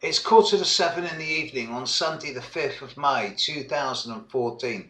It's 7:15 in the evening on Sunday the 5th of May 2014.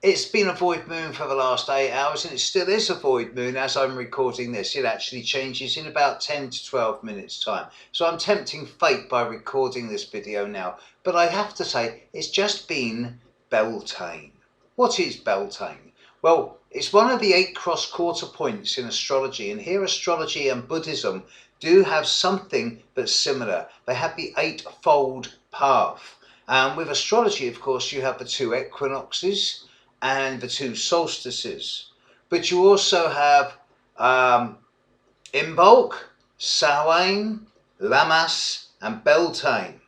It's been a void moon for the last 8 hours and it still is a void moon as I'm recording this. It actually changes in about 10 to 12 minutes time. So I'm tempting fate by recording this video now. But I have to say, it's just been Beltane. What is Beltane? Well, it's one of the 8 cross-quarter points in astrology, and here astrology and Buddhism do have something that's similar. They have the 8-fold path. And with astrology, of course, you have the 2 equinoxes and the 2 solstices. But you also have Imbolc, Samhain, Lammas and Beltane.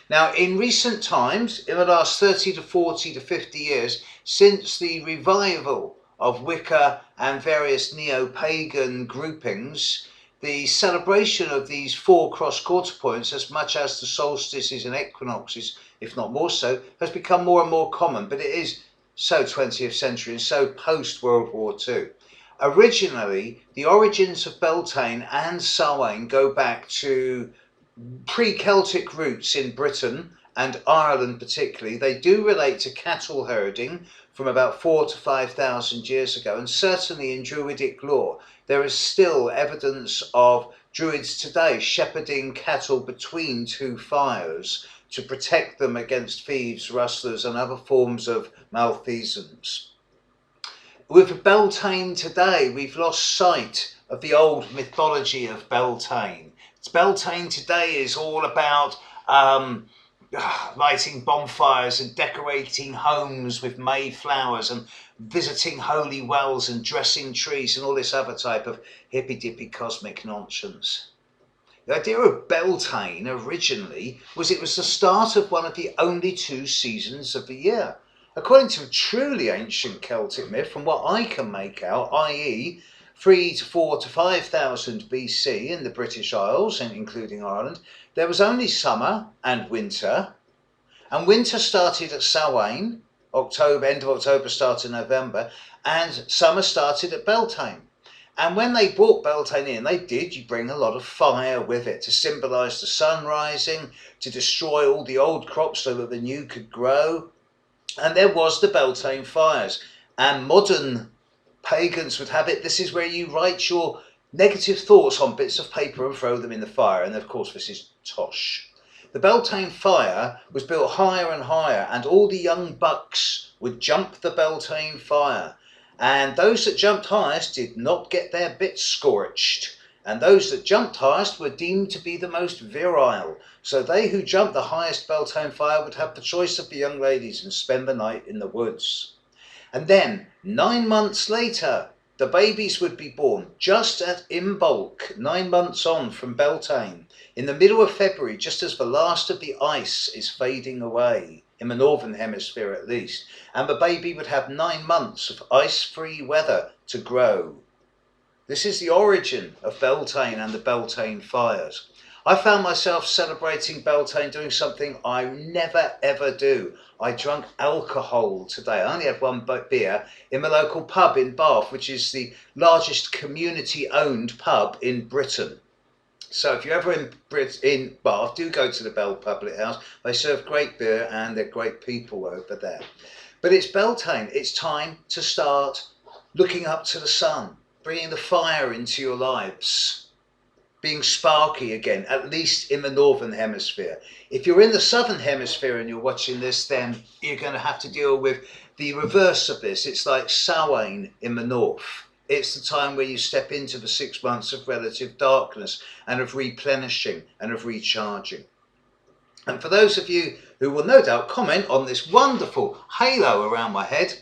Now, in recent times, in the last 30 to 40 to 50 years, since the revival of Wicca and various neo-pagan groupings, the celebration of these 4 cross-quarter points, as much as the solstices and equinoxes, if not more so, has become more and more common. But it is so 20th century and so post-World War II. Originally, the origins of Beltane and Samhain go back to pre-Celtic roots in Britain and Ireland particularly. They do relate to cattle herding from about 4,000 to 5,000 years ago, and certainly in Druidic lore there is still evidence of Druids today shepherding cattle between 2 fires to protect them against thieves, rustlers and other forms of malfeasance. With Beltane today, we've lost sight of the old mythology of Beltane. Beltane today is all about lighting bonfires and decorating homes with mayflowers and visiting holy wells and dressing trees and all this other type of hippy-dippy cosmic nonsense. The idea of Beltane originally was it was the start of one of the only 2 seasons of the year. According to a truly ancient Celtic myth, from what I can make out, i.e. 3 to 4 to 5,000 BC in the British Isles, and including Ireland, there was only summer and winter started at Samhain, end of October, start of November, and summer started at Beltane. And when they brought Beltane in, you bring a lot of fire with it to symbolise the sun rising, to destroy all the old crops so that the new could grow. And there was the Beltane fires, and modern pagans would have it. This is where you write your negative thoughts on bits of paper and throw them in the fire. And of course, this is tosh. The Beltane fire was built higher and higher, and all the young bucks would jump the Beltane fire. And those that jumped highest did not get their bits scorched. And those that jumped highest were deemed to be the most virile. So they who jumped the highest Beltane fire would have the choice of the young ladies and spend the night in the woods. And then, 9 months later, the babies would be born, just at Imbolc, 9 months on from Beltane, in the middle of February, just as the last of the ice is fading away, in the northern hemisphere at least, and the baby would have 9 months of ice-free weather to grow. This is the origin of Beltane and the Beltane fires. I found myself celebrating Beltane doing something I never ever do. I drank alcohol today. I only had 1 beer in the local pub in Bath, which is the largest community-owned pub in Britain. So if you're ever in Bath, do go to the Bell Public House. They serve great beer and they're great people over there. But it's Beltane. It's time to start looking up to the sun, bringing the fire into your lives, being sparky again, at least in the northern hemisphere. If you're in the southern hemisphere and you're watching this, then you're going to have to deal with the reverse of this. It's like Samhain in the north. It's the time where you step into the 6 months of relative darkness and of replenishing and of recharging. And for those of you who will no doubt comment on this wonderful halo around my head,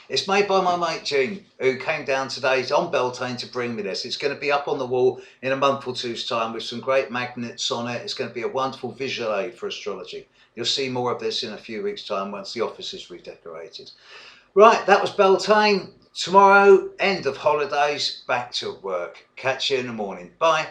it's made by my mate Gene, who came down today on Beltane to bring me this. It's going to be up on the wall in a month or 2's time with some great magnets on it. It's going to be a wonderful visual aid for astrology. You'll see more of this in a few weeks' time once the office is redecorated. Right, that was Beltane. Tomorrow, end of holidays, back to work. Catch you in the morning. Bye.